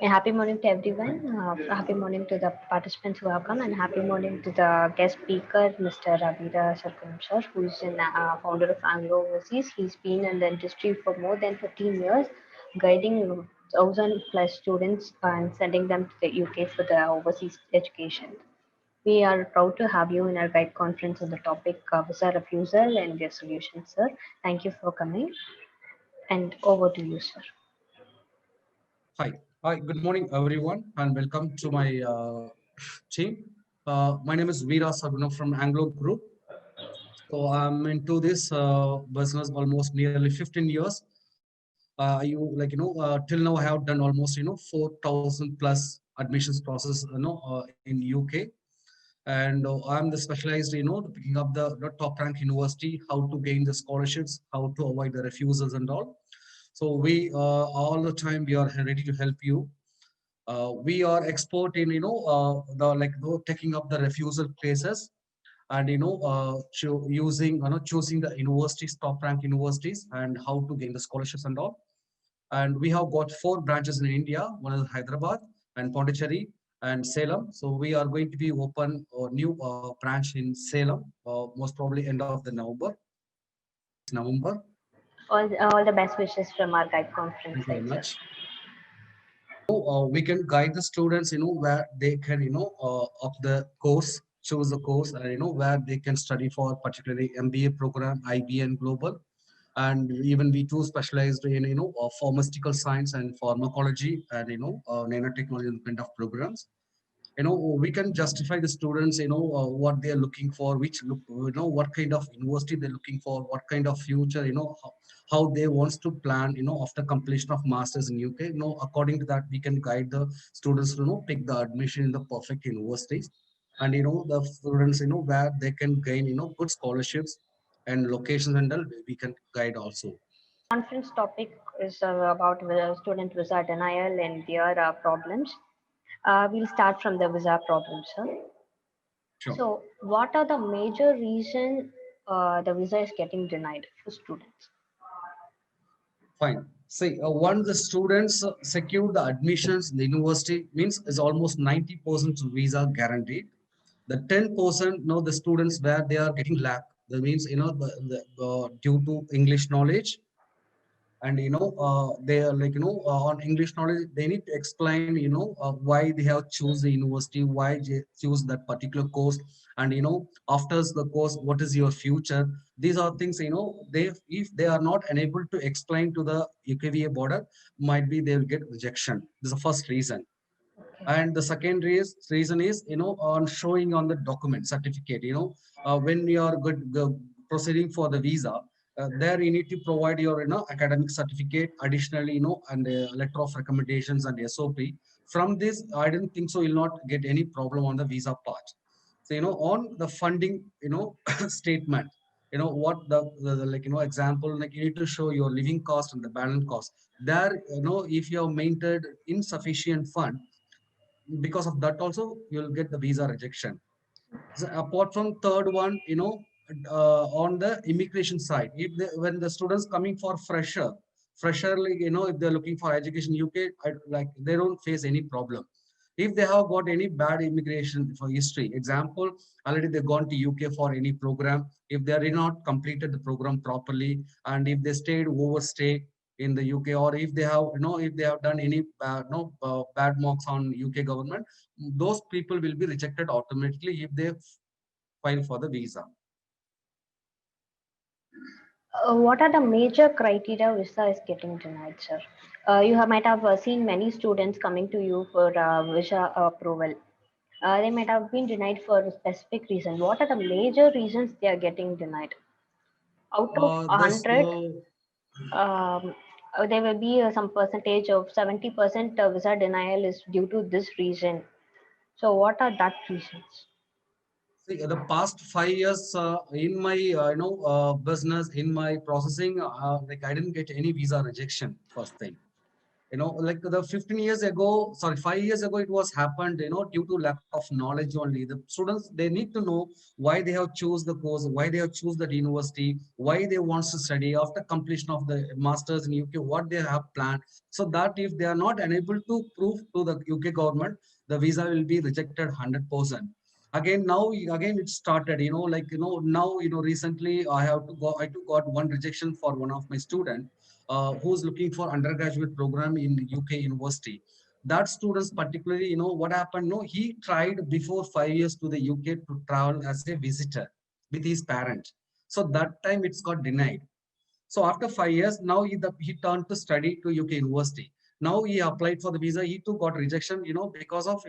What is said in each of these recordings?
Happy morning to everyone. Happy morning to the participants who have come, and happy morning to the guest speaker, Mr. Ravira Sarkaram sir, who is an founder of Anglo Overseas. He's been in the industry for more than 15 years, guiding 1,000 plus students and sending them to the UK for the overseas education. We are proud to have you in our guide conference on the topic visa refusal and their solutions, sir. Thank you for coming, and over to you, sir. Hi. Hi. Good morning, everyone, and welcome to my team. My name is Veera Sargunam from Anglo Group. So I'm into this business almost nearly 15 years. Till now I have done almost 4,000 plus admissions process in UK, and I'm the specialized picking up the top rank university, how to gain the scholarships, how to avoid the refusals and all. So we all the time we are ready to help you. We are expert in taking up the refusal cases, and using choosing the universities, top rank universities, and how to gain the scholarships and all. And we have got four branches in India. One is Hyderabad and Pondicherry and Salem. So we are going to be open a new branch in Salem, most probably end of the November, this November. All the best wishes from our guide conference Thank you very side, sir. much. We can guide the students, where they can, of the course, choose the course, where they can study for particularly MBA program, IB and global. And even we too specialized in, pharmaceutical science and pharmacology and, nanotechnology kind of programs. We can justify the students, what they are looking for, which look, what kind of university they're looking for, what kind of future, how they wants to plan, after completion of masters in UK. According to that we can guide the students to pick the admission in the perfect universities, and the students, where they can gain, good scholarships and locations, and all we can guide also. Conference topic is about student visa denial and their problems. We'll start from the visa problems, sir. Sure. So, what are the major reason the visa is getting denied for students? Fine. See, once the students secure the admissions in the university, means is almost 90% visa guaranteed. The 10%, the students where they are getting lack. That means, due to English knowledge, and they are like, on English knowledge they need to explain, why they have choose the university, why they choose that particular course, and after the course what is your future. These are things, they, if they are not unable to explain to the UKVA border, might be they will get rejection. This is the first reason. Okay. And the second reason is, on showing on the document certificate, when you are proceeding for the visa, there you need to provide your, academic certificate additionally, and letter of recommendations and SOP. From this I don't think so you'll not get any problem on the visa part. So, on the funding, statement, what the like, example, like you need to show your living cost and the balance cost there. If you have maintained insufficient fund, because of that also you'll get the visa rejection. So apart from third one, on the immigration side, if when the students coming for fresher, like, if they're looking for education UK, like they don't face any problem. If they have got any bad immigration for history, example, already they've gone to UK for any program, if they are not completed the program properly, and if they stayed overstay in the UK, or if they have, if they have done any bad marks on UK government, those people will be rejected automatically if they file for the visa. What are the major criteria visa is getting denied, sir? Might have seen many students coming to you for visa approval. They might have been denied for a specific reason. What are the major reasons they are getting denied? Out of This 100, there will be some percentage of 70% visa denial is due to this reason. So, what are that reasons? See, the past 5 years, in my business, in my processing, like I didn't get any visa rejection. First thing, Like the 15 years ago, sorry, 5 years ago, it was happened, due to lack of knowledge only. The students, they need to know why they have choose the course, why they have choose that university, why they want to study after completion of the masters in UK, what they have planned. So that if they are not unable to prove to the UK government, the visa will be rejected 100%. Again, now, again, it started, now, recently I too got one rejection for one of my student who's looking for undergraduate program in UK university. That students particularly, what happened? No, he tried before 5 years to the UK to travel as a visitor with his parent. So that time it's got denied. So after 5 years, now he turned to study to UK university. Now he applied for the visa. He too got rejection, because of,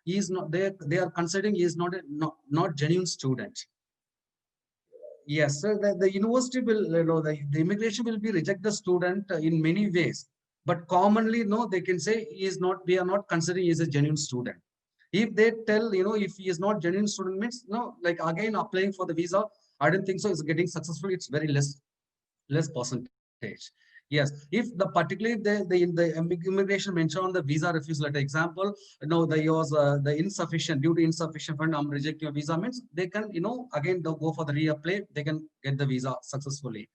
he is not, they are considering he is not genuine student. Yes, so the university will, the immigration will be reject the student in many ways. But commonly, no, they can say he is not, we are not considering he is a genuine student. If they tell, if he is not genuine student means, no, like again applying for the visa, I don't think so. It's getting successful. It's very less percentage. Yes, if the particularly the immigration mention on the visa refusal letter example, the yours the insufficient due to insufficient fund, I'm rejecting your visa means they can again they'll go for the reapply, they can get the visa successfully.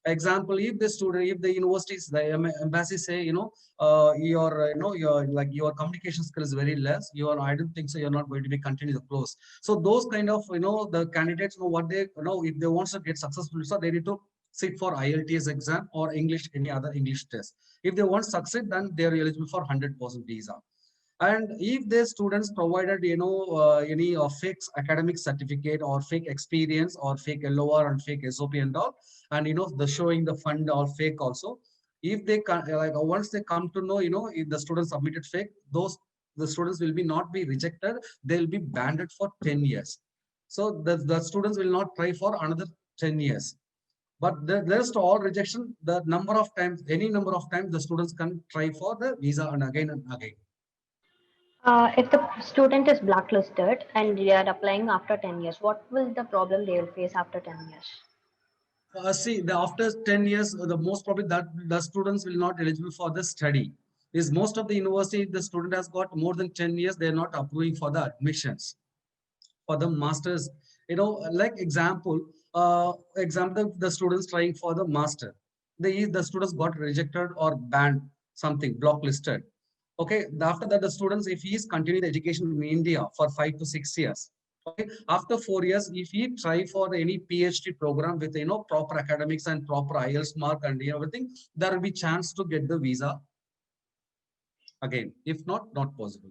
Example, if the student, if the universities, the embassy say, your your like your communication skill is very less, I don't think so, you're not going to be continue the course. So those kind of, the candidates know what they, if they want to get successful, so they need to sit for IELTS exam or English, any other English test. If they want to succeed, then they are eligible for 100% visa. And if the students provided, any fake academic certificate or fake experience or fake LOR and fake SOP and all, and the showing the fund or fake also, if they can, like once they come to know, if the students submitted fake, the students will be not be rejected. They will be banned for 10 years. So the students will not try for another 10 years. But the rest all rejection, the number of times, any number of times the students can try for the visa and again and again. If the student is blacklisted and they are applying after 10 years, what will the problem they will face after 10 years? See, after 10 years, the most probably that the students will not eligible for the study. Is most of the university, the student has got more than 10 years, they are not approving for the admissions for the masters. Like example, the students trying for the master, the students got rejected or banned, something blocklisted. Okay, after that, the students, if he is continuing the education in India for 5 to 6 years, okay, after 4 years, if he try for any PhD program with proper academics and proper IELTS mark and everything, there will be chance to get the visa again. If not, not possible.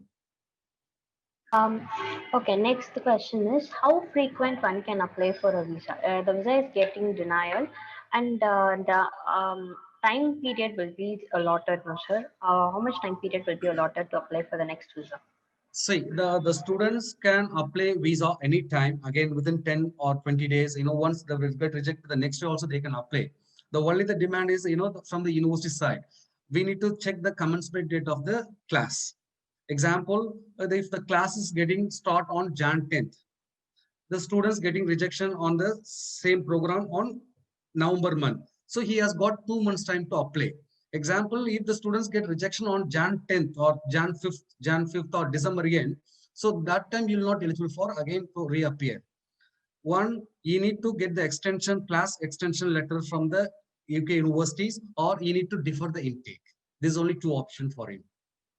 Um, okay, next question is how frequent one can apply for a visa? The visa is getting denial, and the time period will be allotted, no sir? How much time period will be allotted to apply for the next visa? See, the students can apply visa anytime, again within 10 or 20 days. Once they will get rejected, the next day also they can apply. The only the demand is, from the university side, we need to check the commencement date of the class. Example, if the class is getting start on Jan 10th, the students getting rejection on the same program on November month. So he has got 2 months time to apply. Example, if the students get rejection on Jan 10th or Jan 5th or December end, so that time you will not eligible for again to reappear. One, you need to get the class extension letter from the UK universities, or you need to defer the intake. There's only two options for him.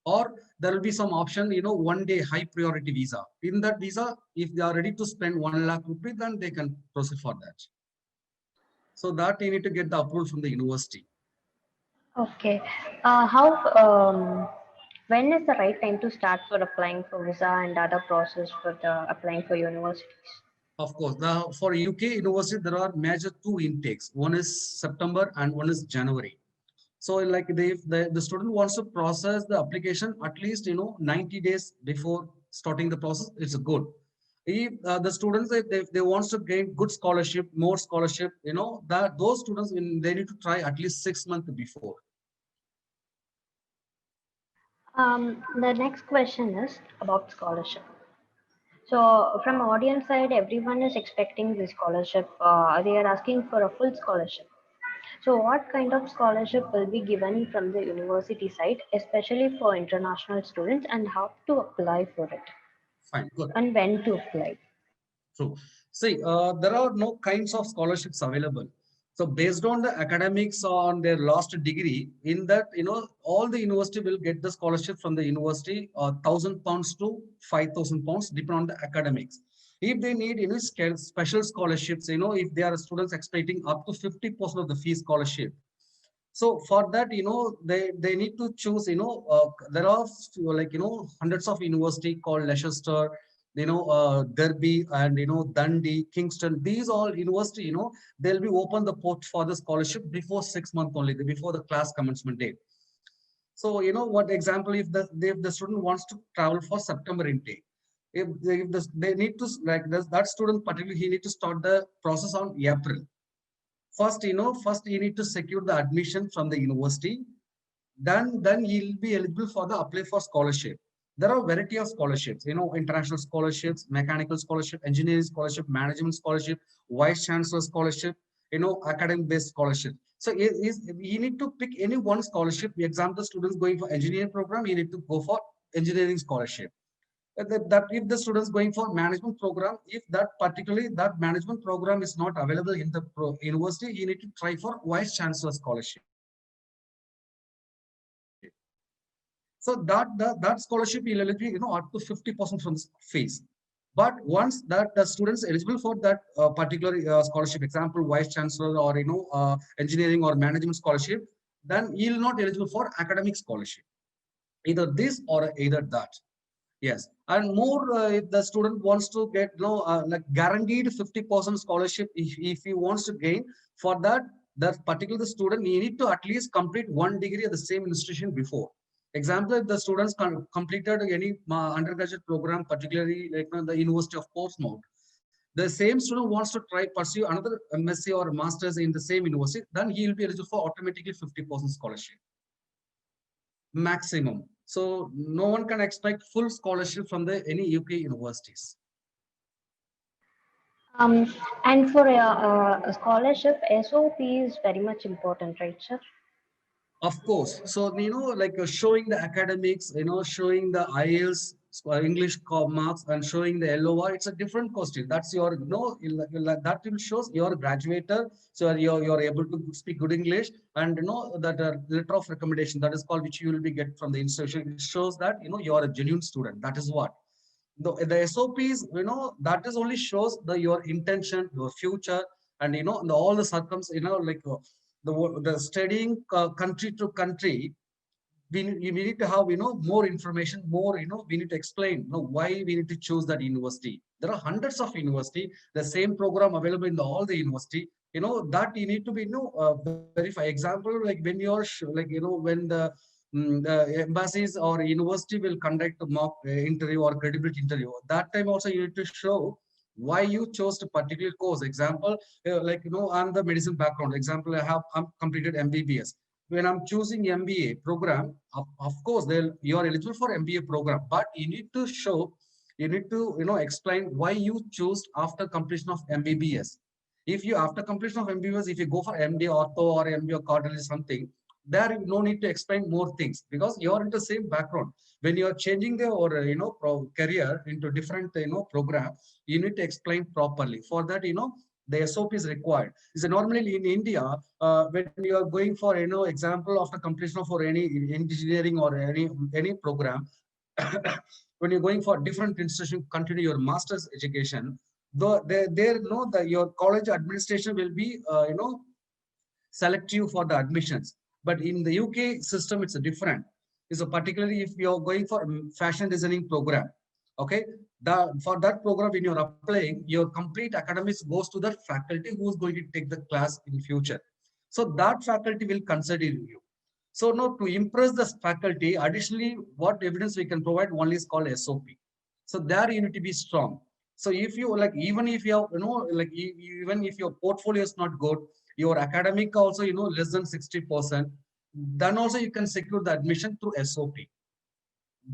Or there will be some option, 1 day high priority visa. In that visa, if they are ready to spend 1 lakh rupees, then they can proceed for that. So that you need to get the approval from the university. Okay. How when is the right time to start for applying for visa and other process for the applying for universities? Of course, for UK university, there are major two intakes. One is September and one is January. So like the student wants to process the application at least 90 days before starting the process, it's good. If the students, if they wants to gain good scholarship, more scholarship, that those students, they need to try at least 6 months before. The next question is about scholarship. So from audience side, everyone is expecting the scholarship. They are asking for a full scholarship. So what kind of scholarship will be given from the university side, especially for international students, and how to apply for it Fine, good. and when to apply? True. See, there are no kinds of scholarships available. So based on the academics on their last degree, in that, all the university will get the scholarship from the university, £1,000 to £5,000, depending on the academics. If they need, special scholarships, if they are students expecting up to 50% of the fee scholarship. So for that, they need to choose, there are like, hundreds of university called Leicester, Derby, and, Dundee, Kingston. These all university, they'll be open the port for the scholarship before 6 months only, before the class commencement date. So, what example, if the student wants to travel for September intake, they need to, like this, that student particularly, he need to start the process on April. First you need to secure the admission from the university. Then you'll be eligible for the apply for scholarship. There are variety of scholarships, international scholarships, mechanical scholarship, engineering scholarship, management scholarship, vice chancellor scholarship, academic based scholarship. So you need to pick any one scholarship. Example, students going for engineering program, you need to go for engineering scholarship. That if the students going for management program, if that particularly that management program is not available in the university, you need to try for vice chancellor scholarship. So that scholarship will eligible, up to 50% from the fees. But once that the students eligible for that particular scholarship, example vice chancellor, or engineering or management scholarship, then you'll not eligible for academic scholarship. Either this or either that. Yes, and more, if the student wants to get, like guaranteed 50% scholarship, if he wants to gain, for that particular student, he need to at least complete one degree at the same institution before. Example, if the students completed any undergraduate program, particularly like, the University of Portsmouth, the same student wants to try pursue another MSc or masters in the same university, then he will be eligible for automatically 50% scholarship maximum. So no one can expect full scholarship from the any UK universities. Um, and for a scholarship, SOP is very much important, right, sir? Of course. So, like showing the academics, showing the IELTS, English marks, and showing the LOR, it's a different question. That's your, that will shows you're a graduator. So you're able to speak good English, and, that letter of recommendation, that is called, which you will be get from the institution. It shows that, you're a genuine student. That is what. The SOPs, that is only shows your intention, your future, and, all the circums, like the studying country to country. We need to have, more information, more, we need to explain, why we need to choose that university. There are hundreds of university, the same program available in all the university, that you need to be, verify. Example, like when you're like, when the embassies or university will conduct a mock interview or credibility interview, that time also you need to show why you chose a particular course. Example, like, I'm the medicine background. Example, I'm completed MBBS. When I'm choosing MBA program, of course, you are eligible for MBA program, but you need to show, you need to, explain why you choose after completion of MBBS. If you, after completion of MBBS, if you go for MD ortho or MD or cardiology something, there you no need to explain more things, because you are in the same background. When you are changing the, or career into different, program, you need to explain properly. For that, the SOP is required. Is normally in India, when you are going for, example, after completion of for any engineering or any program, when you're going for different institution, continue your master's education, though there know that your college administration will be, select you for the admissions. But in the UK system, it's a different. So particularly if you're going for fashion designing program, okay, for that program, when you're applying, your complete academics goes to the faculty who's going to take the class in future. So that faculty will consider you. So now to impress the faculty, additionally, what evidence we can provide only is called SOP. So there you need to be strong. So if you like, even if you have, like even if your portfolio is not good, your academic also, less than 60%, then also you can secure the admission through SOP.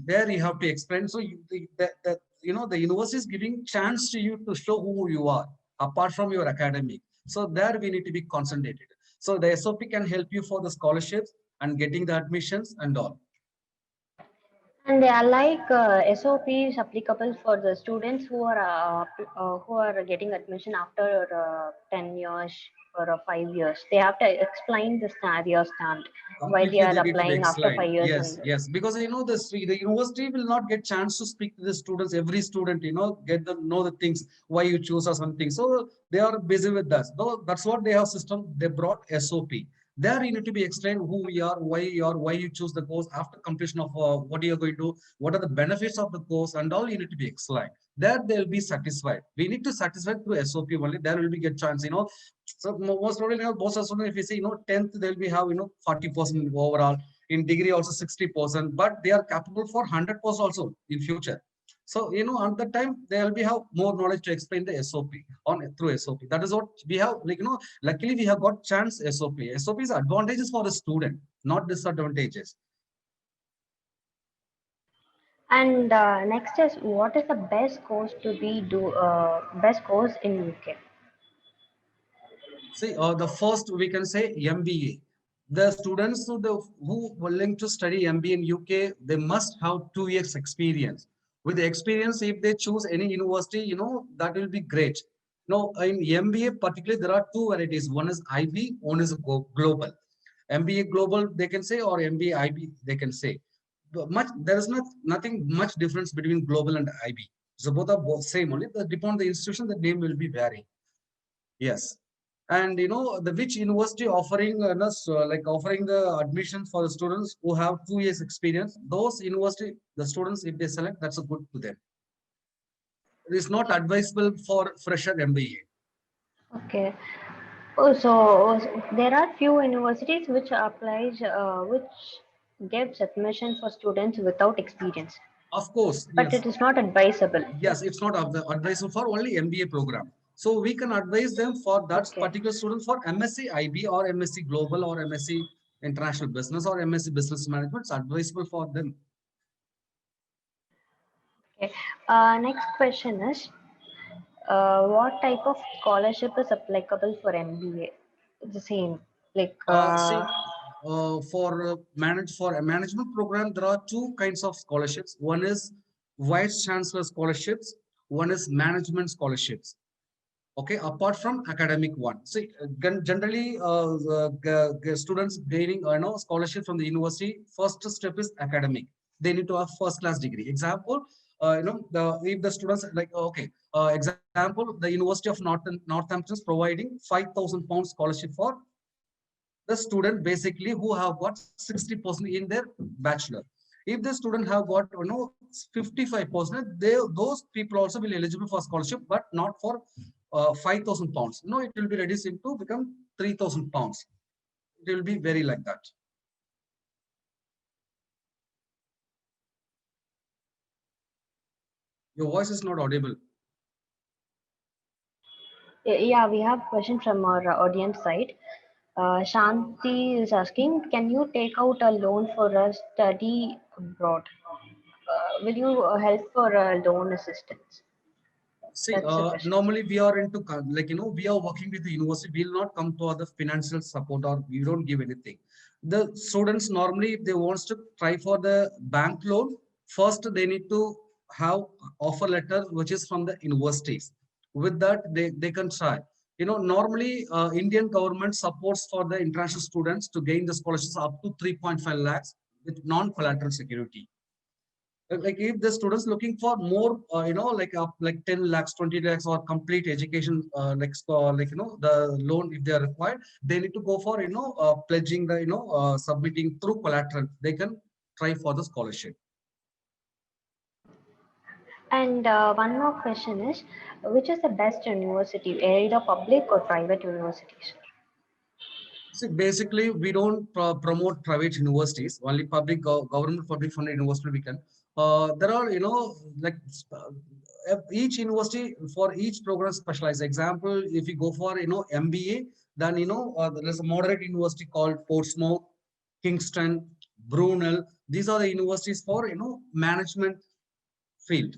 There you have to explain. So the university is giving chance to you to show who you are apart from your academic. So there we need to be concentrated. So the SOP can help you for the scholarships and getting the admissions and all. And they are like SOPs applicable for the students who are getting admission after 10 years or 5 years. They have to explain the their stand why they Completely, are they need to be applying after explained. 5 years Yes, and yes, because the university will not get chance to speak to the students. Every student, get the know the things why you choose or something. So they are busy with that. No, that's what they have system. They brought SOP. There you need to be explained who we are, why you choose the course after completion of what you are going to do, what are the benefits of the course, and all you need to be explained. There they'll be satisfied. We need to satisfy through SOP only. There will be get chance. So most probably, most of the students, if you see, 10th, they'll be have, 40% overall. In degree also 60%, but they are capable for 100% also in future. So, at that time, they'll be have more knowledge to explain the SOP on through SOP. That is what we have, luckily we have got chance SOP. SOP is advantages for the student, not disadvantages. And next is what is the best course to be do best course in UK? See, the first we can say MBA. The students who willing to study MBA in UK, they must have 2 years experience. With the experience, if they choose any university, that will be great. Now, in MBA particularly, there are two varieties. One is IB, one is global. MBA global, they can say, or MBA IB, they can say. But there is nothing much difference between global and IB. So both are both same only. Depending on the institution, the name will be varying. Yes. And the which university offering like offering the admission for the students who have 2 years experience, those university, the students, if they select, that's a good to them. It is not advisable for fresher MBA. Okay. Oh, so there are few universities which gives admission for students without experience, Of course, but yes. it is not advisable. Yes, it's not advisable for only MBA program. So we can advise them for that Okay. particular students for MSc IB or MSc Global or MSc International Business or MSc Business Management. It's advisable for them. Okay. Next question is, what type of scholarship is applicable for MBA? It's the same, like See, for a management program, there are two kinds of scholarships. One is vice chancellor scholarships. One is management scholarships. Okay, apart from academic one. See, generally, students gaining scholarship from the university. First step is academic. They need to have first class degree. Example, if the students like example, the University of Northampton is providing £5,000 scholarship for the student basically who have got 60% in their bachelor. If the student have got 55%, those people also will eligible for scholarship, but not for £5,000. No, it will be reduced into become £3,000. It will be very like that. Your voice is not audible. yeah, we have question from our audience side. Shanti is asking, can you take out a loan for a study abroad? Will you help for a loan assistance? See, That's the question. normally we are into we are working with the university. We will not come to other financial support or we don't give anything. The students normally, if they wants to try for the bank loan, first they need to have offer letter which is from the universities. With that, they can try. Normally Indian government supports for the international students to gain the scholarships up to 3.5 lakhs with non-collateral security. Like if the students looking for more like up like 10 lakhs 20 lakhs or complete education the loan, if they are required, they need to go for pledging the submitting through collateral, they can try for the scholarship. And one more question is, which is the best university, either public or private universities? See, basically, we don't promote private universities, only government public funded university we can. There are, like each university for each program specialized. Example, if you go for, MBA, then, there's a moderate university called Portsmouth, Kingston, Brunel. These are the universities for, management field.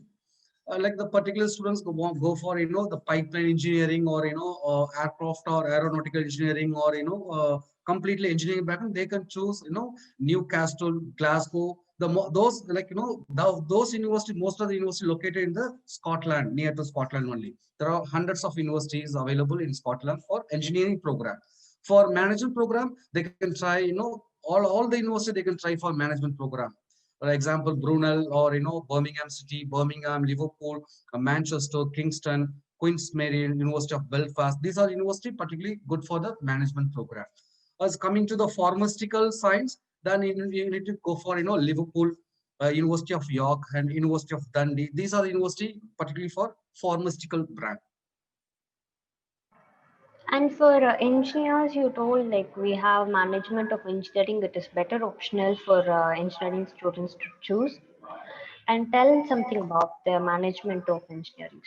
like the particular students go for the pipeline engineering, or aircraft or aeronautical engineering, or completely engineering background, they can choose Newcastle, Glasgow, those, like those university, most of the university located in the Scotland, near to Scotland only. There are hundreds of universities available in Scotland for engineering program. For management program, they can try, all the university they can try for management program. For example, Brunel, or Birmingham City, Birmingham, Liverpool, Manchester, Kingston, Queen's Mary, University of Belfast. These are university particularly good for the management program. As coming to the pharmaceutical science, then you need to go for Liverpool, University of York, and University of Dundee. These are the university particularly for pharmaceutical brand. And for engineers, you told like we have management of engineering. It is better optional for engineering students to choose. And tell something about the management of engineering.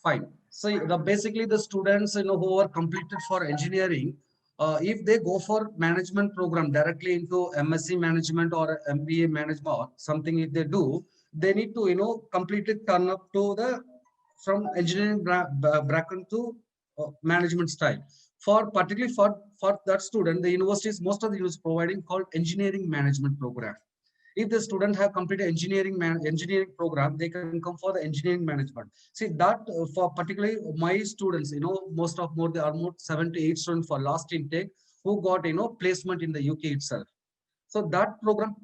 Fine. So basically the students who are completed for engineering, if they go for management program directly into MSc management or MBA management or something, if they do, they need to completely turn up to the from engineering bracket to management style. For particularly for that student, the universities, most of the universities providing called engineering management program. If the student have completed engineering program, they can come for the engineering management. See that for particularly my students, most of more, there are more 7 to 8 students for last intake who got placement in the UK itself. So that program,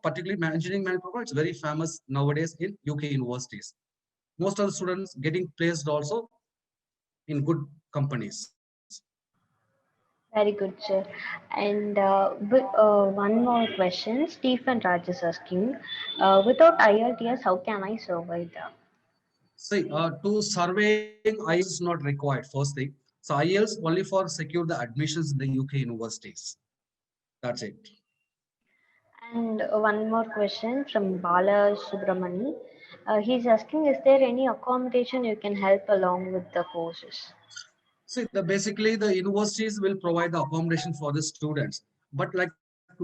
particularly engineering management program, it's very famous nowadays in UK universities. Most of the students getting placed also in good companies. Very good, sir. And one more question. Stephen Raj is asking, without IELTS, how can I survive that? See, to surveying IELTS is not required, first thing. So IELTS only for secure the admissions in the UK universities. That's it. And one more question from Bala Subramani. He's asking, is there any accommodation you can help along with the courses? See, basically the universities will provide the accommodation for the students, but like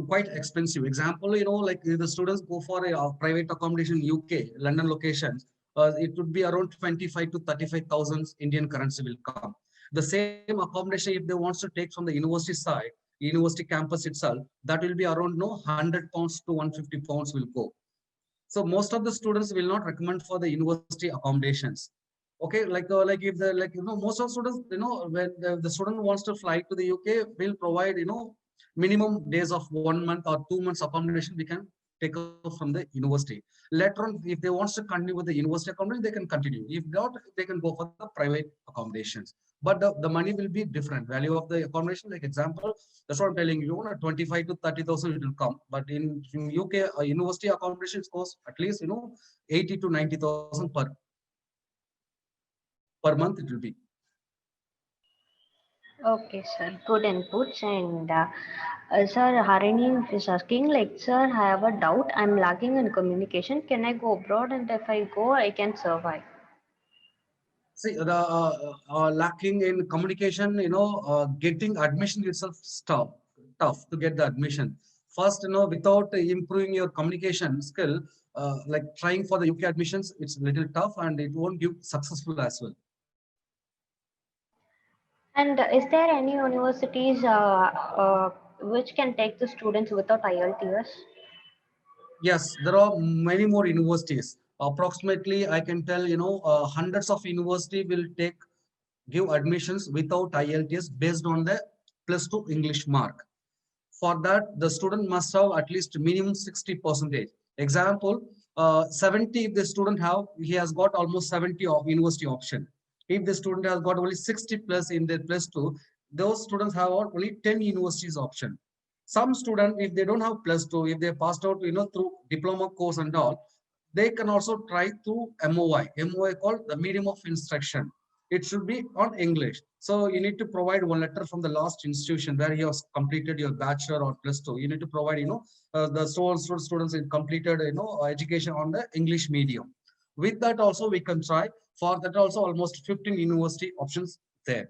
quite expensive. Example, like if the students go for a private accommodation in UK, London locations, it would be around 25 to 35,000 Indian currency will come. The same accommodation, if they want to take from the university side, university campus itself, that will be around no 100 pounds to 150 pounds will go. So most of the students will not recommend for the university accommodations. Okay, like if the like most of students, when the student wants to fly to the UK, will provide minimum days of 1 month or 2 months accommodation we can take off from the university. Later on, if they want to continue with the university accommodation, they can continue. If not, they can go for the private accommodations. But the money will be different. Value of the accommodation, like example, that's what I'm telling you. 25 to 30,000 it will come. But in UK, university accommodations cost at least 80 to 90,000 per month it will be. Okay, sir. Good inputs. And sir, Harini is asking, like, sir, I have a doubt. I'm lacking in communication. Can I go abroad? And if I go, I can survive. See, the lacking in communication, getting admission itself tough to get the admission. First, without improving your communication skill, like trying for the UK admissions, it's a little tough and it won't give successful as well. And is there any universities which can take the students without IELTS? Yes, there are many more universities. Approximately, I can tell, hundreds of university will give admissions without IELTS based on the +2 English mark. For that, the student must have at least minimum 60 percentage. Example, 70 if the student he has got almost 70 of university option. If the student has got only 60 plus in their +2, those students have only 10 universities option. Some student, if they don't have +2, if they passed out, through diploma course and all, they can also try through MOI. MOI called the medium of instruction. It should be on English. So you need to provide one letter from the last institution where you have completed your bachelor or +2. You need to provide, the students in completed, education on the English medium. With that also we can try. For that also almost 15 university options there.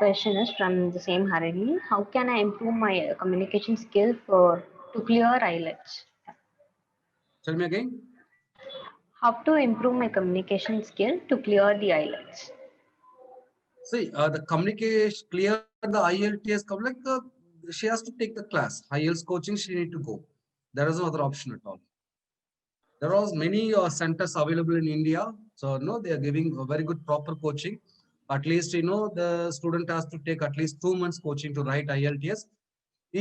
question is from the same Harini. How can I improve my communication skill for to clear IELTS? Tell me again. How to improve my communication skill to clear the IELTS? See, the communication clear the IELTS come like she has to take the class. IELTS coaching she need to go. There is no other option at all. There are many centers available in India. So no, they are giving a very good proper coaching. At least the student has to take at least 2 months coaching to write IELTS.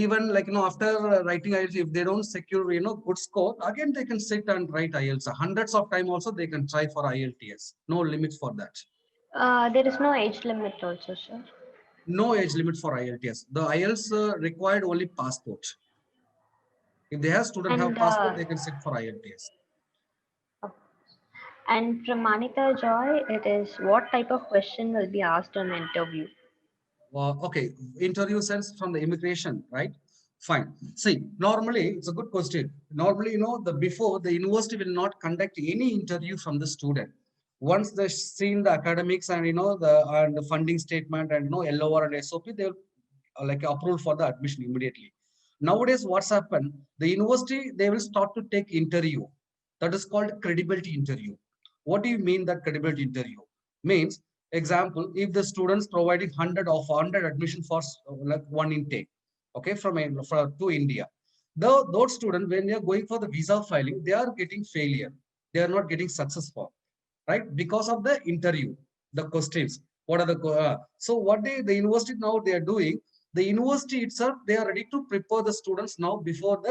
Even like after writing IELTS, if they don't secure good score, again they can sit and write IELTS. Hundreds of time also they can try for IELTS. No limits for that. There is no age limit also, sir. No age limit for IELTS. The IELTS required only passport. If they have student have And passport, they can sit for IELTS. and from Manita Joy, it is what type of question will be asked on interview? Okay, interview sense from the immigration, right? Fine. See, normally it's a good question. Normally, the before the university will not conduct any interview from the student. Once they seen the academics and the funding statement and LOR and SOP, they will like approve for the admission immediately. Nowadays, what's happened? The university they will start to take interview. That is called credibility interview. What do you mean that credibility interview? Means example, if the students providing 100 admission for like one intake, okay, to India, those students when they are going for the visa filing, they are getting failure. They are not getting successful, right? Because of the interview, the questions. What are so what the university now they are doing? The university itself they are ready to prepare the students now before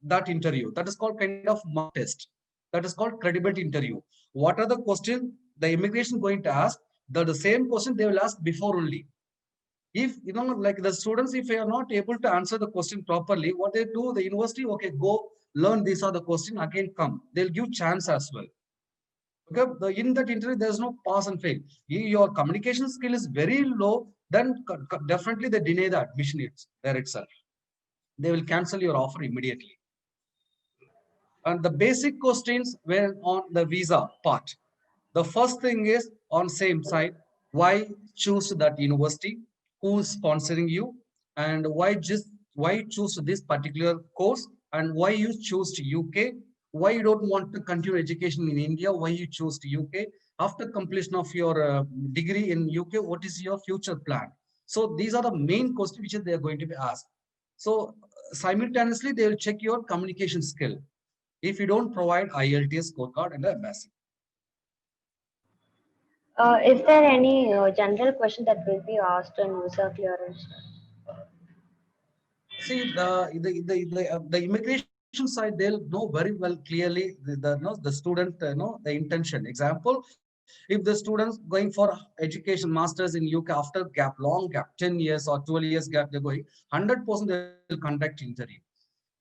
that interview. That is called kind of mock test. That is called credibility interview. What are the questions the immigration going to ask? The same question they will ask before only. If like the students, if they are not able to answer the question properly, what they do, the university, okay, go learn these are the question, again come. They'll give chance as well. Okay, in that interview, there's no pass and fail. If your communication skill is very low, then definitely they deny the admission there itself. They will cancel your offer immediately. And the basic questions were on the visa part. The first thing is on same side, why choose that university, who's sponsoring you, and why choose this particular course, and why you choose to UK, why you don't want to continue education in India, why you choose to UK. After completion of your degree in UK, what is your future plan? So these are the main questions which they are going to be asked. So simultaneously, they will check your communication skill if you don't provide IELTS scorecard and a embassy. Is there any general question that will be asked on visa clearance? See the immigration side they'll know very well clearly the student the intention. Example, if the students going for education masters in UK after long gap 10 years or 12 years gap they're going 100% they'll conduct interview.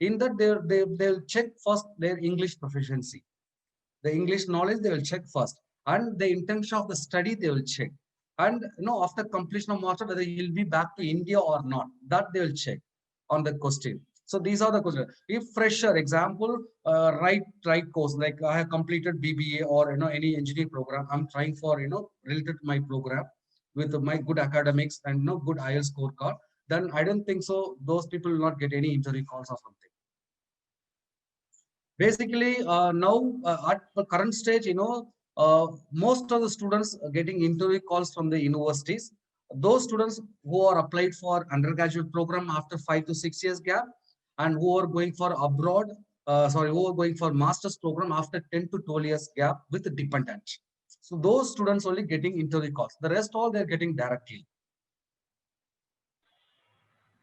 In that they'll check first their English proficiency, the English knowledge they will check first, and the intention of the study they will check, and after completion of master whether he'll be back to India or not, that they will check on the question. So these are the questions. If fresher example, right course, like I have completed BBA or any engineering program, I'm trying for related to my program with my good academics and good IELTS scorecard, then I don't think so those people will not get any interview calls or something. Basically, now at the current stage, most of the students are getting interview calls from the universities. Those students who are applied for undergraduate program after 5 to 6 years gap, and who are going for abroad, who are going for master's program after 10 to 12 years gap with the dependent. So those students only getting interview calls. The rest all they're getting directly.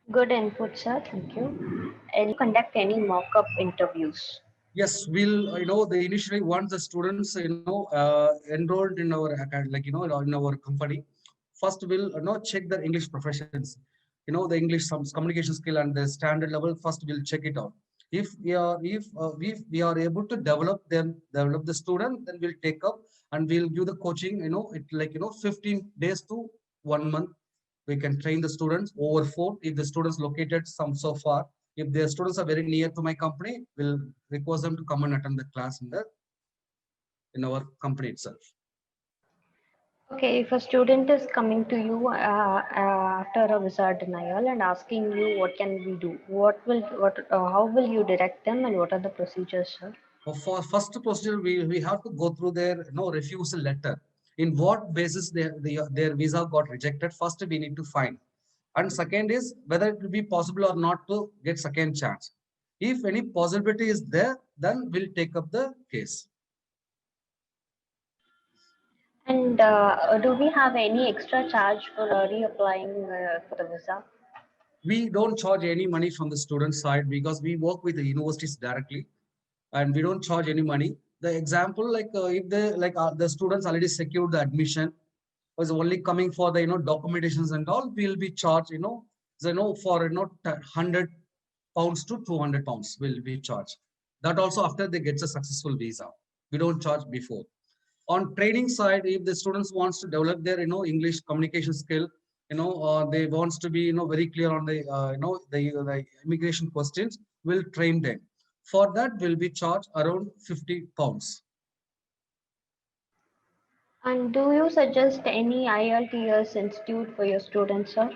Good input, sir. Thank you. And conduct any mock-up interviews? Yes, we'll, the initially once the students, enrolled in our in our company, first we'll, check their English professions, the English some communication skill and the standard level. First, we'll check it out. If we are able to develop the student, then we'll take up and we'll give the coaching, it like, 15 days to 1 month. We can train the students over 4. If the students located some so far, if the students are very near to my company, we'll request them to come and attend the class in our company itself. Okay, if a student is coming to you after a visa denial and asking you what can we do, how will you direct them and what are the procedures, sir? For first procedure, we have to go through their refusal letter. In what basis their visa got rejected? First, we need to find. And second is whether it will be possible or not to get second chance. If any possibility is there, then we'll take up the case. And do we have any extra charge for reapplying for the visa? We don't charge any money from the student side because we work with the universities directly, and we don't charge any money. The example, like if they the students already secured the admission, was only coming for the documentations and all, we'll be charged for 100 pounds to 200 pounds will be charged. That also after they get a successful visa. We don't charge before. On training side, if the students wants to develop their English communication skill, they wants to be very clear on the the immigration questions, we'll train them. For that will be charged around 50 pounds. And do you suggest any IELTS institute for your students, sir?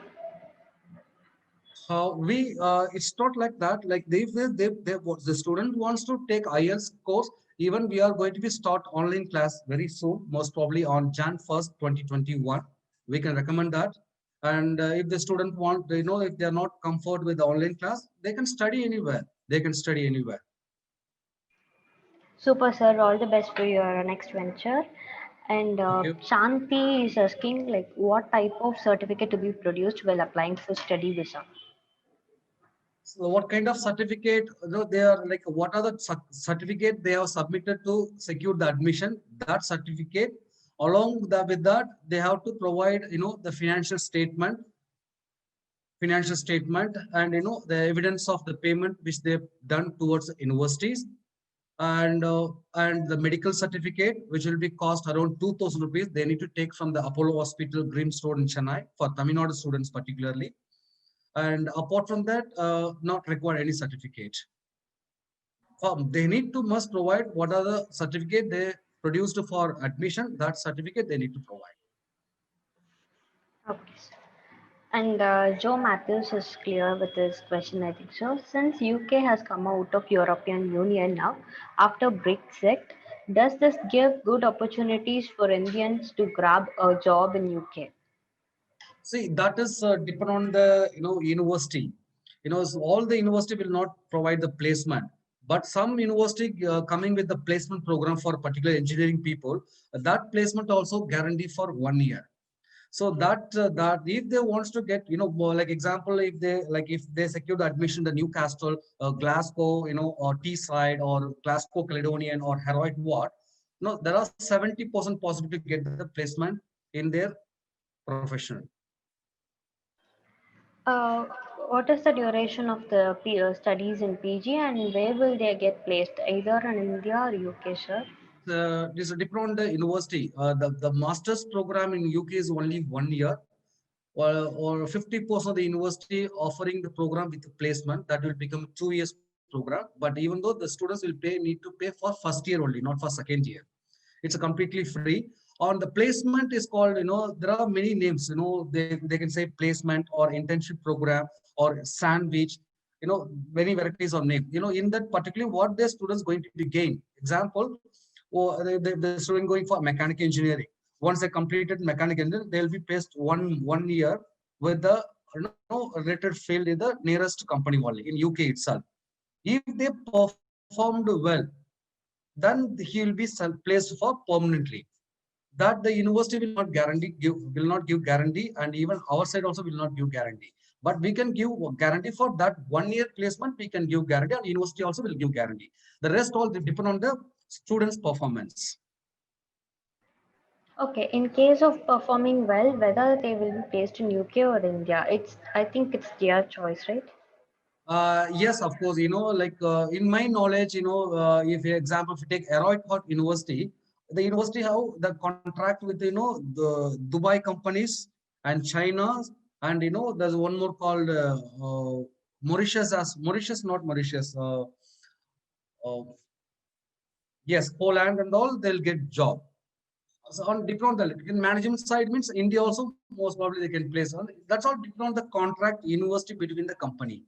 We It's not like that. Like the student wants to take IELTS course, even we are going to be start online class very soon, most probably on Jan 1st 2021. We can recommend that. And if the student want, if they are not comfort with the online class, they can study anywhere. They can study anywhere. Super, sir. All the best for your next venture. And Thank you. Shanti is asking, like, what type of certificate to be produced while applying for study visa? So what kind of certificate, they are like, what are the certificate they have submitted to secure the admission? That certificate, with that, they have to provide, the financial statement, and the evidence of the payment which they've done towards the universities, and the medical certificate, which will be cost around 2,000 rupees. They need to take from the Apollo Hospital, Grims Road in Chennai, for Tamil Nadu students particularly. And apart from that, not require any certificate. They need to must provide what are the certificate they produced for admission. That certificate they need to provide. Okay, sir. And Joe Matthews is clear with this question, I think so. Since UK has come out of European Union now after Brexit, does this give good opportunities for Indians to grab a job in UK? See, that is depend on the university. So all the university will not provide the placement, but some university coming with the placement program for particular engineering people, that placement also guarantee for 1 year. So that if they wants to get more, like example, if they secure the admission the Newcastle, Glasgow, or Teesside, or Glasgow Caledonian, or Heroic Ward, there are 70% possibility to get the placement in their profession. Uh, what is the duration of the studies in PG and where will they get placed? Either in India or UK, sir? This depend on the university. The master's program in UK is only 1 year, or 50% of the university offering the program with placement, that will become 2 years program. But even though the students will need to pay for first year only, not for second year. It's a completely free. On the placement is called, there are many names. They can say placement or internship program or sandwich. Many varieties of name. In that particularly, what the students going to be gain. Example, or the student going for mechanical engineering. Once they completed mechanical engineering, they'll be placed one year with the related field in the nearest company only in UK itself. If they performed well, then he will be placed for permanently. That the university will not give guarantee, and even our side also will not give guarantee. But we can give guarantee for that 1 year placement. We can give guarantee, and university also will give guarantee. The rest all depend on the students' performance. Okay, in case of performing well, whether they will be placed in UK or India, I think it's their choice, right? Yes, of course. Like in my knowledge, if for example, if you take Heroic Hot University, the university have the contract with the Dubai companies and China, and there's one more called Mauritius, not Mauritius. Uh, yes, Poland and all, they'll get job. So on depend on the in management side means India also most probably they can place on. That's all depend on the contract university between the company.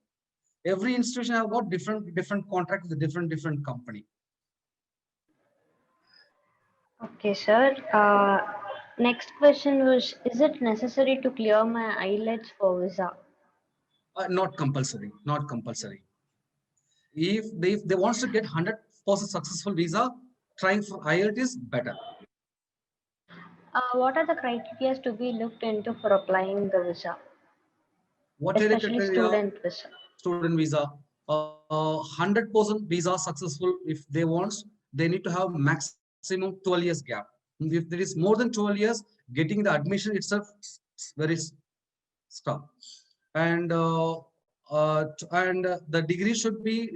Every institution have got different contract with a different company. Okay, sir. Next question was, is it necessary to clear my IELTS for visa? Not compulsory. Not compulsory. If they wants to get 100% successful visa, trying for IELTS is better. What are the criteria to be looked into for applying the visa, What are the especially criteria? student visa? Student visa, 100% visa successful. If they want, they need to have maximum 12 years gap. If there is more than 12 years, getting the admission itself very tough. And the degree should be,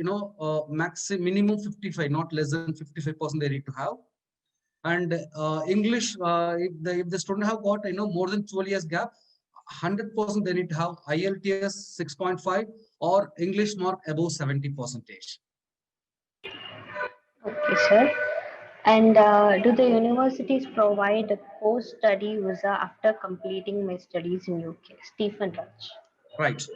maximum minimum 55, not less than 55% they need to have. And English, if the student have got more than 12 years gap, 100% they need to have IELTS 6.5 or English mark above 70 percentage. Okay, sir. And do the universities provide a post-study visa after completing my studies in UK? Stephen Raj. Right.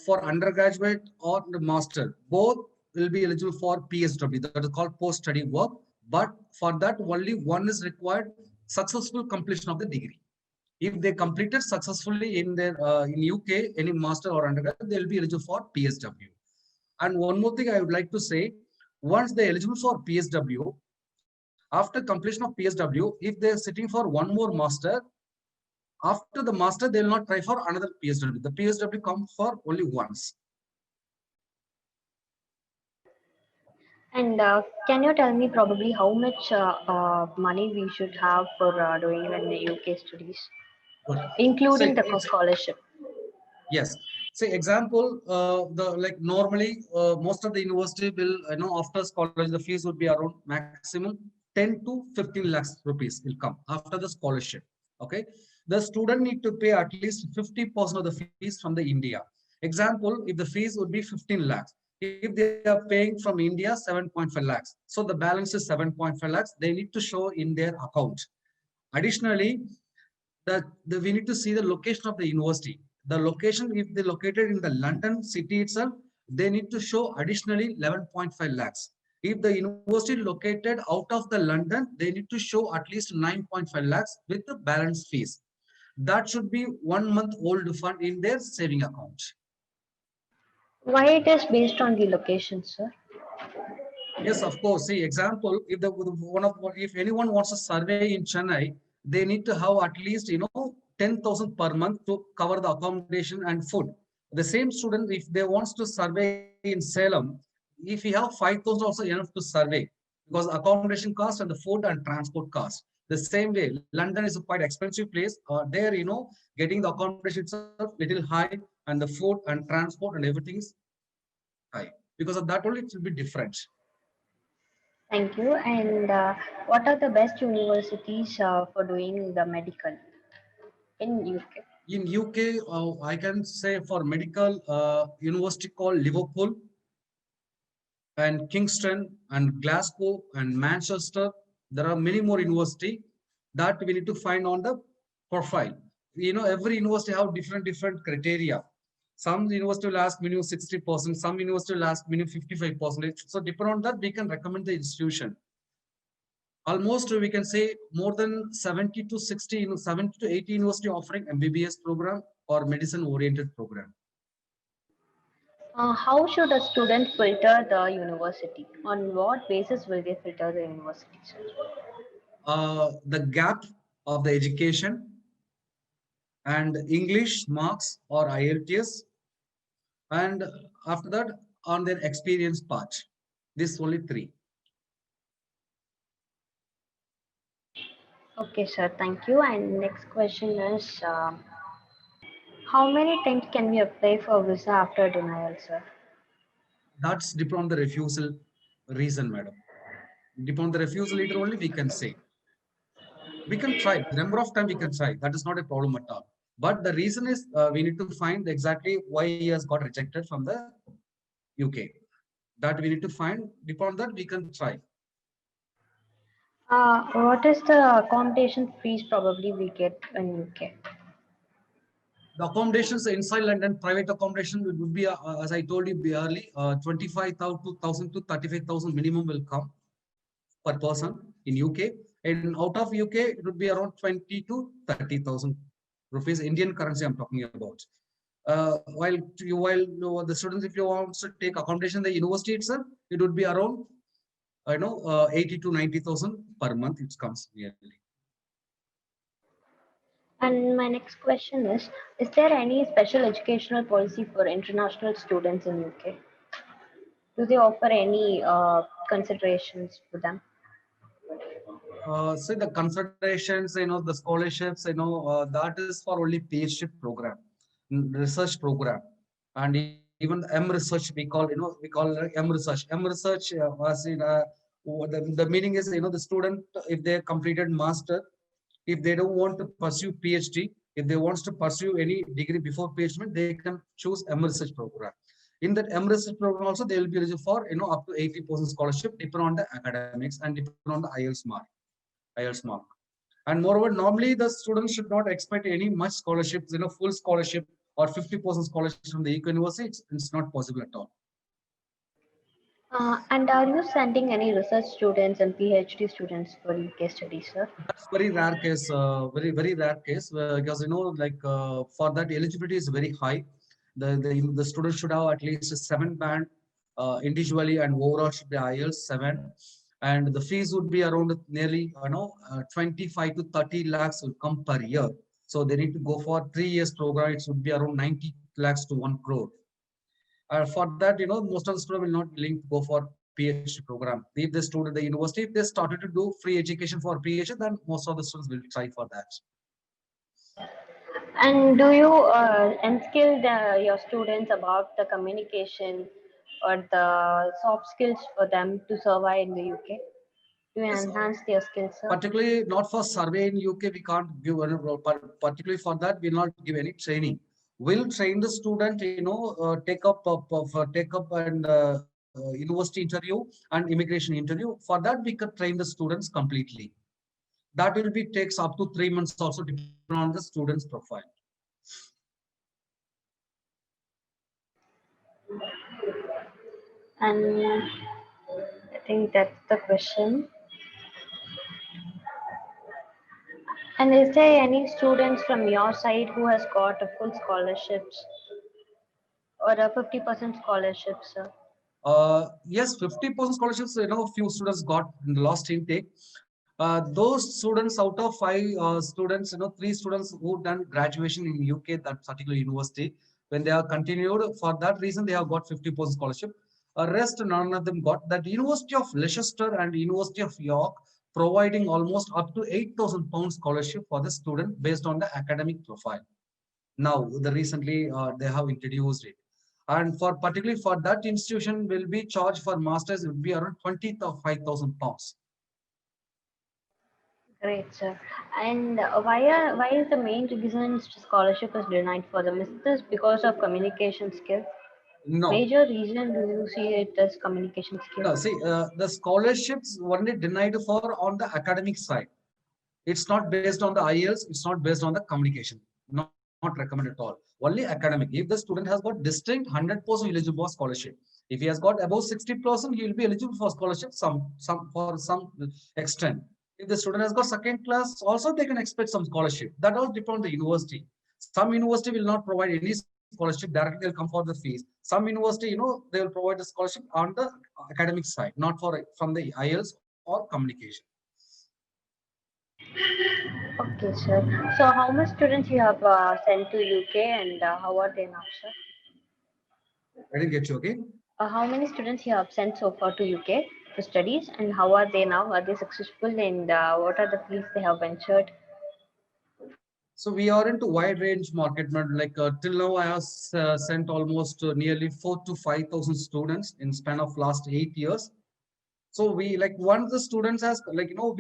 For undergraduate or the master, both will be eligible for PSW, that is called post-study work. But for that, only one is required: successful completion of the degree. If they completed successfully in their in UK, any master or undergrad, they will be eligible for PSW. And one more thing I would like to say: once they eligible for PSW, after completion of PSW, if they are sitting for one more master, after the master, they will not try for another PSW. The PSW comes for only once. And can you tell me probably how much money we should have for doing in the UK studies, Good. including Say, the scholarship? yes. Say example, the like normally most of the university will, after college the fees would be around maximum 10 to 15 lakhs rupees will come after the scholarship. Okay, the student need to pay at least 50% of the fees from the India. Example, if the fees would be 15 lakhs, if they are paying from India 7.5 lakhs, so the balance is 7.5 lakhs. They need to show in their account. Additionally, we need to see the location of the university. The location, if they located in the London city itself, they need to show additionally 11.5 lakhs. If the university located out of the London, they need to show at least 9.5 lakhs with the balance fees. That should be 1 month old fund in their saving account. Why it is based on the location, sir? Yes, of course. See, example, if anyone wants a survey in Chennai, they need to have at least 10,000 per month to cover the accommodation and food. The same student, if they wants to survey in Salem, if he have 5,000 also enough to survey, because accommodation cost and the food and transport cost. The same way, London is a quite expensive place. There, getting the accommodation itself little high, and the food and transport and everything is high. Because of that only, it will be different. Thank you. And what are the best universities for doing the medical in UK? In UK, I can say for medical, university called Liverpool and Kingston and Glasgow and Manchester. There are many more university that we need to find on the profile. Every university have different criteria. Some university will ask minimum 60%, some university will ask minimum 55%. So depending on that, we can recommend the institution. Almost we can say more than 70 to 60, 70 to 80 university offering MBBS program or medicine oriented program. How should a student filter the university? On what basis will they filter the university, sir? The gap of the education and English marks or IELTS, and after that on their experience part. This only three. Okay, sir. Thank you. And next question is, how many times can we apply for visa after denial, sir? That's depend on the refusal reason, madam. Depend on the refusal letter only we can say. We can try the number of time we can try. That is not a problem at all. But the reason is we need to find exactly why he has got rejected from the UK. That we need to find. Depend on that we can try. What is the accommodation fees probably we get in UK? The accommodations inside London, private accommodation would be, as I told you early, 25,000 to 35,000 minimum will come per person in UK. And out of UK, it would be around 20 to 30,000 rupees, Indian currency I'm talking about. While the students, if you want to take accommodation in the university itself, it would be around 80 to 90,000 per month. It comes yearly. And my next question is there any special educational policy for international students in UK? Do they offer any considerations for them? So the considerations, the scholarships, that is for only PhD program, research program, and even M research we call it M research. M research was in the meaning is the student, if they completed master, if they don't want to pursue PhD, if they wants to pursue any degree before PhD, they can choose M research program. In that M research program also they will be eligible for up to 80% scholarship depending on the academics and depending on the IELTS mark. And moreover, normally the students should not expect any much scholarships, full scholarship or 50% scholarship from the university. It's not possible at all. And are you sending any research students and PhD students for UK studies, sir? That's very rare case, very rare case, because like for that eligibility is very high. The student should have at least 7 band individually, and overall should be IELTS 7. And the fees would be around nearly 25 to 30 lakhs will come per year. So they need to go for 3 years program. It would be around 90 lakhs to 1 crore. For that, most of the students will not willing to go for PhD program. If they student at the university, if they started to do free education for PhD, then most of the students will try for that. And do you unskill your students about the communication or the soft skills for them to survive in the UK? To Yes, enhance their skills, sir? particularly not for survey in UK, we can't give any, particularly for that, we'll not give any training. We'll train the student, take up and university interview and immigration interview. For that, we could train the students completely. That will be takes up to 3 months also, depending on the student's profile. And I think that's the question. And is there any students from your side who has got a full scholarships or a 50% scholarship, sir? Yes, 50% scholarships, few students got in the last intake. Those students out of 5 students, 3 students who done graduation in UK, that particular university, when they are continued, for that reason, they have got 50% scholarship. Rest, none of them got that. University of Leicester and University of York providing almost up to £8,000 scholarship for the student based on the academic profile. Now, recently they have introduced it. And for particularly for that institution will be charged for masters, it would be around £25,000. Great, sir. And why is the main reason scholarship is denied for them? Is this because of communication skill? No, Major reason do you see it as communication skill? no. See, the scholarships only denied for on the academic side. It's not based on the IELTS. It's not based on the communication. Not recommended at all. Only academic. If the student has got distinct 100% eligible for scholarship, if he has got above 60%, he will be eligible for scholarship some for some extent. If the student has got second class, also they can expect some scholarship. That all depends on the university. Some university will not provide any scholarship directly; they'll come for the fees. Some university, they will provide the scholarship on the academic side, not for from the IELTS or communication. Okay, sir. So how much students you have sent to UK and how are they now, sir? I didn't get you. Okay. How many students you have sent so far to UK for studies and how are they now? Are they successful and what are the fields they have ventured? So we are into wide range market, like till now I have sent almost nearly 4 to 5,000 students in span of last 8 years. So we like once the students has like we'll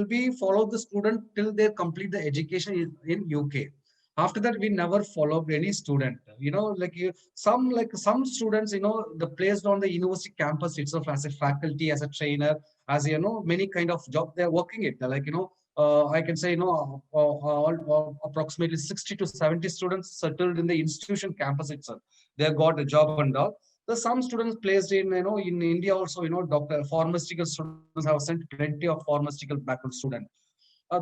be follow the student till they complete the education in UK. After that, we never followed any student. Some students, the placed on the university campus itself as a faculty, as a trainer, as you know, many kind of job they're working it. Like, I can say, approximately 60 to 70 students settled in the institution campus itself. They have got a job and all. There's some students placed in, in India also, doctor, pharmaceutical students have sent plenty of pharmaceutical background students.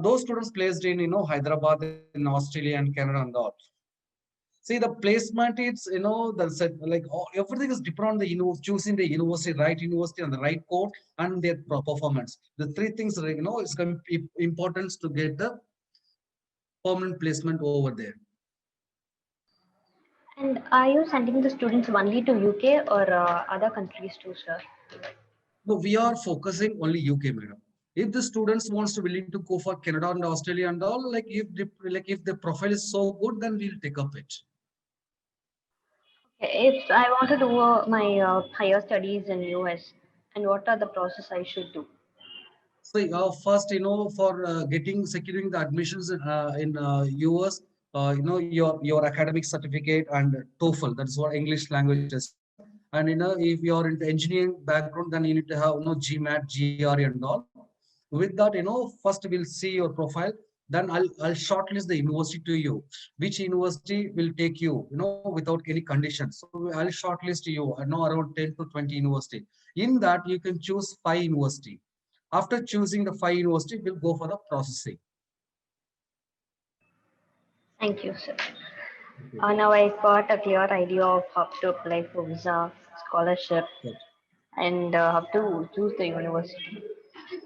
Those students placed in, Hyderabad, in Australia and Canada and all. See, the placement, it's, the set, like everything is depend on the choosing the university, right university and the right course and their performance. The three things, it's importance to get the permanent placement over there. And are you sending the students only to UK or other countries too, sir? No, we are focusing only UK, madam. If the students wants to willing to go for Canada and Australia and all, if the profile is so good, then we'll take up it. If I want to do my higher studies in US, and what are the process I should do? So first, for getting securing the admissions in US, your academic certificate and TOEFL. That's what English language test. And if you are into engineering background, then you need to have GMAT, GRE, and all. With that, first we'll see your profile. Then I'll shortlist the university to you. Which university will take you, without any conditions. So I'll shortlist you. I know around 10 to 20 university. In that, you can choose 5 university. After choosing the 5 university, we'll go for the processing. Thank you, sir. Now I got a clear idea of how to apply for visa, scholarship, Yes. and how to choose the university.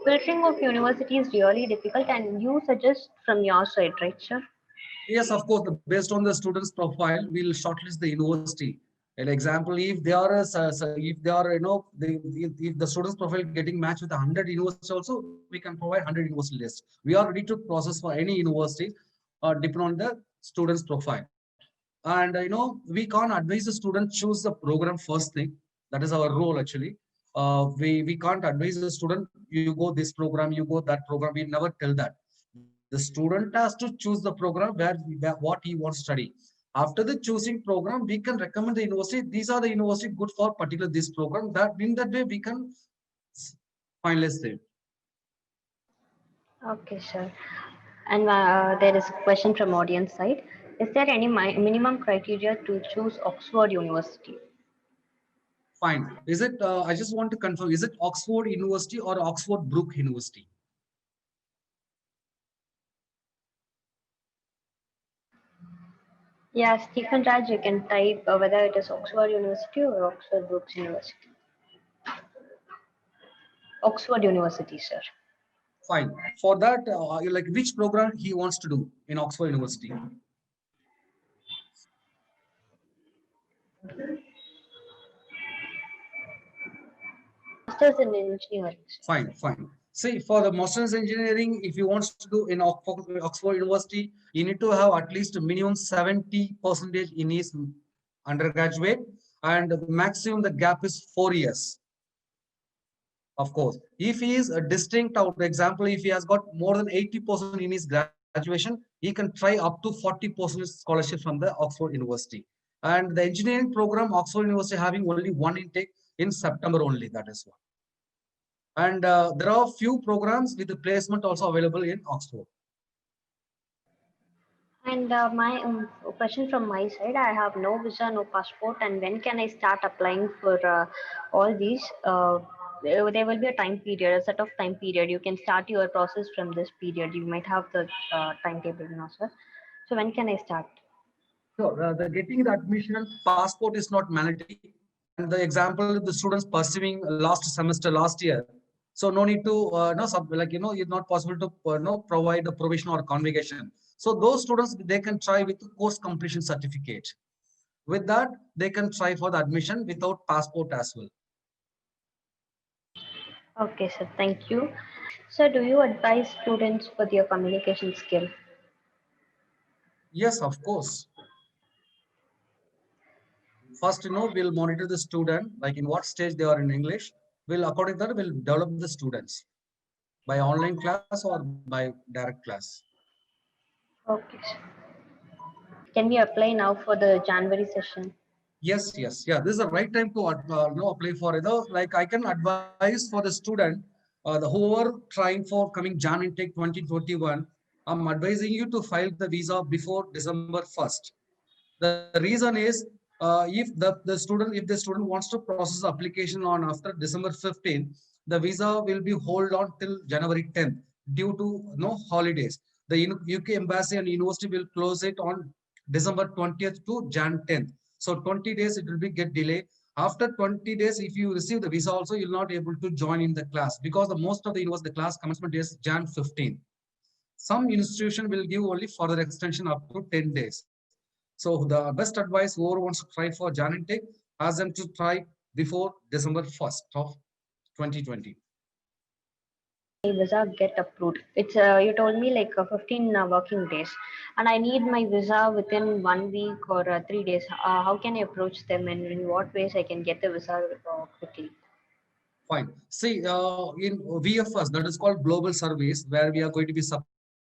Filtering of university is really difficult, and you suggest from your side, right, sir? Yes, of course. Based on the student's profile, we'll shortlist the university. An example, if they are, if they are, if the student's profile getting matched with 100 universities, also we can provide 100 university list. We are ready to process for any university, depending on the student's profile. And we can't advise the student choose the program first thing. That is our role actually. We can't advise the student, you go this program, you go that program. We never tell that. The student has to choose the program where what he wants to study. After the choosing program, we can recommend the university. These are the university good for particular this program. That in that way we can finalize them. Okay, sir. And there is a question from audience side. Is there any minimum criteria to choose Oxford University? Fine. Is it? I just want to confirm. Is it Oxford University or Oxford Brook University? Yeah, Stephen Raj, you can type whether it is Oxford University or Oxford Brookes University. Oxford University, sir. Fine. For that, like which program he wants to do in Oxford University? Masters in Engineering, sir. Fine, fine. See, for the Masters Engineering, if you want to do in Oxford University, you need to have at least a minimum 70% in his undergraduate, and maximum the gap is 4 years. Of course, if he is a distinct out, example, if he has got more than 80% in his graduation, he can try up to 40% scholarship from the Oxford University. And the engineering program, Oxford University having only one intake in September only, that is one. And there are few programs with the placement also available in Oxford. And my question from my side, I have no visa, no passport, and when can I start applying for all these? There will be a time period, a set of time period. You can start your process from this period. You might have the timetable now, sir. So when can I start? So the getting the admission passport is not mandatory. And the example, the students pursuing last semester, last year. So no need to, no, it's not possible to no, provide a provision or convocation. So those students, they can try with course completion certificate. With that, they can try for the admission without passport as well. Okay, sir. Thank you. So, do you advise students for their communication skill? Yes, of course. First, we'll monitor the student, like in what stage they are in English. We'll, according to that, we'll develop the students by online class or by direct class. Okay, sir. Can we apply now for the January session? Yes, yes, yeah. This is the right time to apply for it. Like I can advise for the student. The whoever trying for coming Jan intake 2021, I'm advising you to file the visa before December 1st. The reason is, if the student wants to process application on after December 15th, the visa will be hold on till January 10th due to no holidays. The UK embassy and university will close it on December 20th to Jan 10th. So 20 days it will be get delay. After 20 days, if you receive the visa also, you'll not able to join in the class because the most of the university the class commencement is Jan 15th. Some institution will give only further extension up to 10 days. So the best advice, whoever wants to try for Jan intake, ask them to try before December 1st of 2020. My visa get approved. It's you told me like 15 working days, and I need my visa within 1 week or 3 days. How can I approach them, and in what ways I can get the visa quickly? Fine. See, in VFS, that is called Global Service, where we are going to be supplying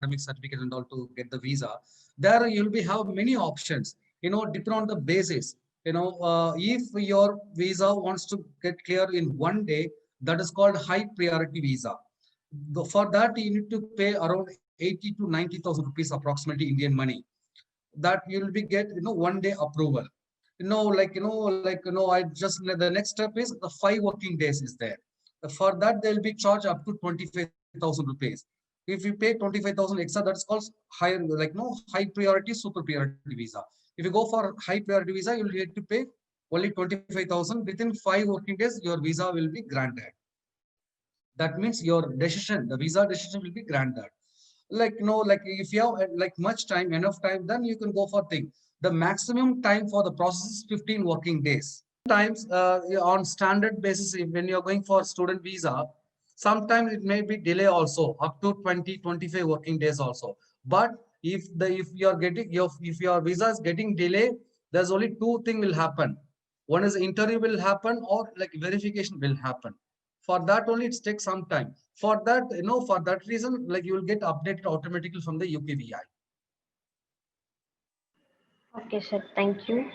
academic certificate and all to get the visa. There you'll be have many options. Depend on the basis. If your visa wants to get clear in 1 day, that is called high priority visa. For that, you need to pay around 80 to 90,000 rupees, approximately Indian money. That you'll be get 1 day approval. I just the next step is the 5 working days is there. For that they'll be charged up to 25,000 rupees. If you pay 25,000 extra, that's called higher, high priority super priority visa. If you go for high priority visa, you'll need to pay only 25,000. Within 5 working days your visa will be granted. That means your decision, the visa decision will be granted. Like if you have like much time, enough time, then you can go for thing. The maximum time for the process is 15 working days. Sometimes on standard basis, when you're going for student visa, sometimes it may be delay also up to 20, 25 working days also. But if you're getting if your visa is getting delay, there's only two thing will happen. One is interview will happen or like verification will happen. For that only it takes some time. For that, for that reason, like you will get updated automatically from the UPVI. Okay, sir. Thank you.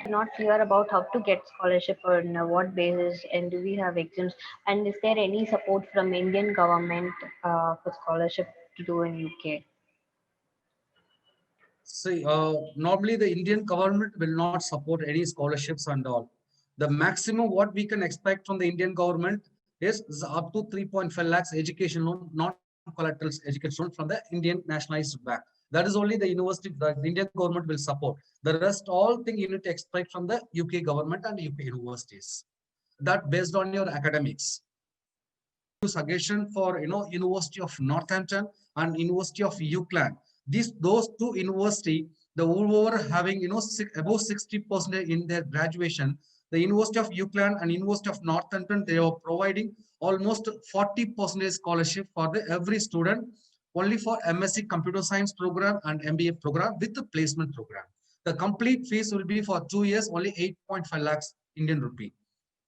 Not clear about how to get scholarship on what basis, and do we have exams, and is there any support from Indian government for scholarship to do in UK? See, normally the Indian government will not support any scholarships and all. The maximum what we can expect from the Indian government is up to 3.5 lakhs education loan, non-collateral education loan from the Indian nationalized bank. That is only the university, the Indian government will support. The rest, all thing you need to expect from the UK government and UK universities. That based on your academics. Suggestion for University of Northampton and University of UCLan. Those two university, the who are having above 60% in their graduation, the University of UCLan and University of Northampton, they are providing almost 40% scholarship for the every student, only for MSc Computer Science program and MBA program with the placement program. The complete fees will be for 2 years only 8.5 lakhs Indian rupee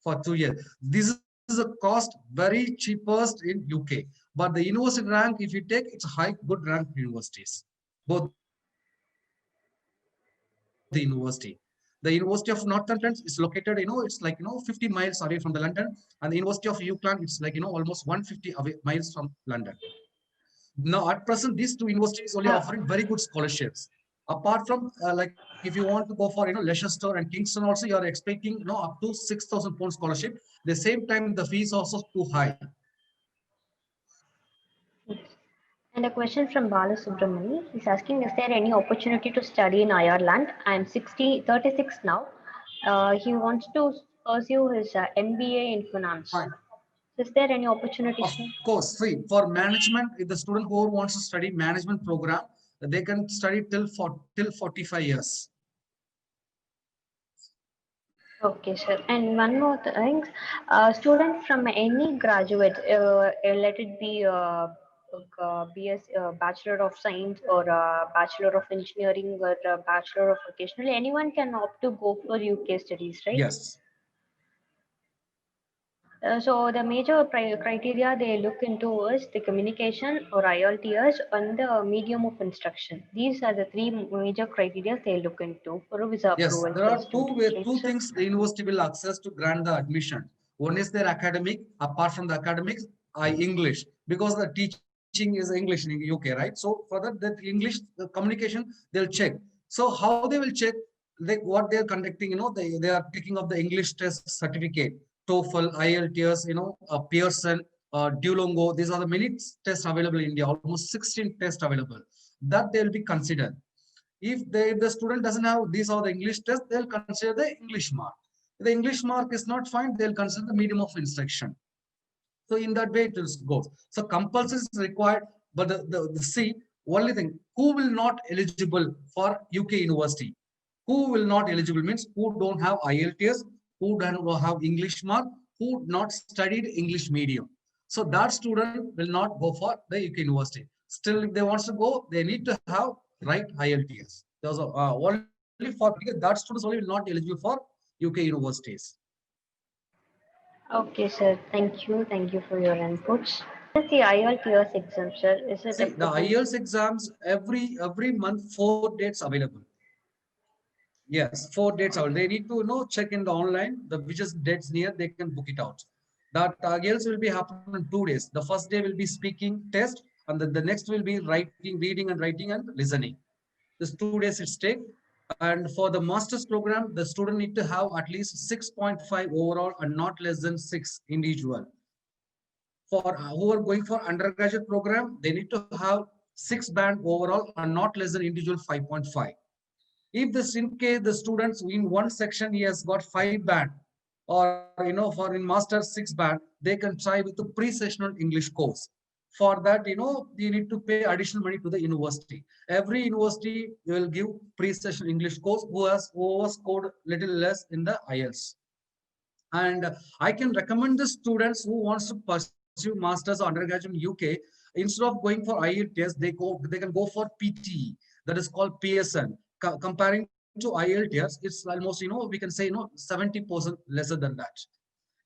for 2 years. This is a cost very cheapest in UK. But the university rank, if you take, it's a high, good rank universities. Both the university. The University of Northampton is located, it's like 50 miles away from the London, and the University of UCLan, it's like almost 150 miles from London. Now, at present, these two universities only offering very good scholarships. Apart from like if you want to go for Leicester and Kingston also, you are expecting up to 6,000 pound scholarship. The same time, the fees also too high. And a question from Bala Subramani. He's asking, is there any opportunity to study in Ireland? I'm 36 now. He wants to pursue his MBA in finance. Fine. Is there any opportunity, Of sir? course, see, for management, if the student who wants to study management program, they can study till 45 years. Okay, sir. And one more thing, student from any graduate, let it be BS, Bachelor of Science or Bachelor of Engineering or Bachelor of Vocational, anyone can opt to go for UK studies, right? Yes. So the major criteria they look into is the communication or IELTS and the medium of instruction. These are the three major criteria they look into for a visa Yes, approval there for are the students, right, two sir? things the university will access to grant the admission. One is their academic. Apart from the academics, English, because the teaching is English in UK, right? So for that English the communication they'll check. So how they will check? What they are conducting, they are taking up the English test certificate, TOEFL, IELTS, Pearson, Duolingo. These are the many tests available in India. Almost 16 tests available that they will be considered. If the student doesn't have these are the English test, they'll consider the English mark. If the English mark is not fine, they'll consider the medium of instruction. So in that way it goes. So compulsory is required, but the see only thing, who will not eligible for UK university? Who will not eligible means who don't have IELTS, who don't have English mark, who not studied English medium. So that student will not go for the UK university. Still, if they want to go, they need to have right IELTS. Those are only for because that students only will not eligible for UK universities. Okay, sir. Thank you. Thank you for your inputs. Is the IELTS exam, sir? Is it See, the applicable? IELTS exams every month 4 dates available. Yes, 4 dates available. They need to check in the online the which is dates near they can book it out. That IELTS will be happening in 2 days. The first day will be speaking test, and the next will be writing, reading, and writing and listening. This 2 days it's take. And for the master's program, the student need to have at least 6.5 overall and not less than 6 individual. For who are going for undergraduate program, they need to have 6 band overall and not less than individual 5.5. If this in case the students in one section he has got 5 band, or for in master 6 band, they can try with the pre-sessional English course. For that, you need to pay additional money to the university. Every university will give pre-sessional English course who has scored little less in the IELTS. And I can recommend the students who wants to pursue masters or undergraduate in UK, instead of going for IELTS, they can go for PTE, that is called Pearson. Comparing to IELTS, it's almost we can say 70% lesser than that.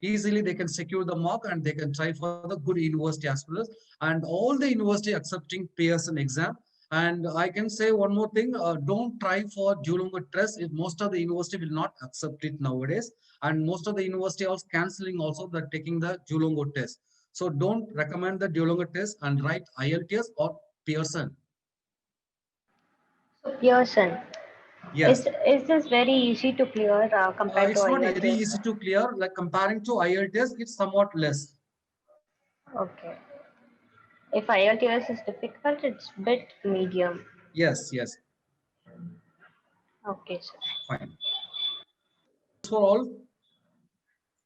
Easily they can secure the mark and they can try for the good university as well as, and all the university accepting Pearson exam. And I can say one more thing, don't try for Duolingo test if most of the university will not accept it nowadays, and most of the university are canceling also the taking the Duolingo test. So don't recommend the Duolingo test and write IELTS or Pearson. So, Pearson, Yes, is this very easy to clear compared to it's not very IELTS? easy to clear, like comparing to IELTS it's somewhat less. Okay. If IELTS is difficult, it's bit medium. Yes, yes, Okay, sir. fine. For all,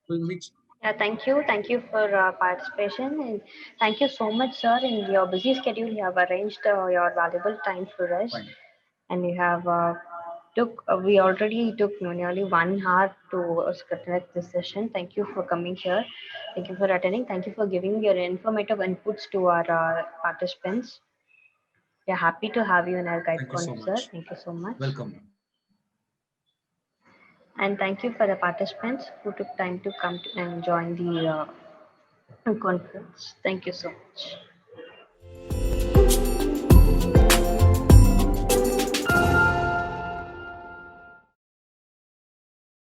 we'll meet. Yeah, thank you. Thank you for participation, and thank you so much, sir. In your busy schedule, you have arranged your valuable time for us, Fine. and you have we already took nearly 1 hour to conduct this session. Thank you for coming here. Thank you for attending. Thank you for giving your informative inputs to our participants. We are happy to have you in our guide Thank you so corner, sir. much. Thank you so much. Welcome. And thank you for the participants who took time to come and join the conference. Thank you so much.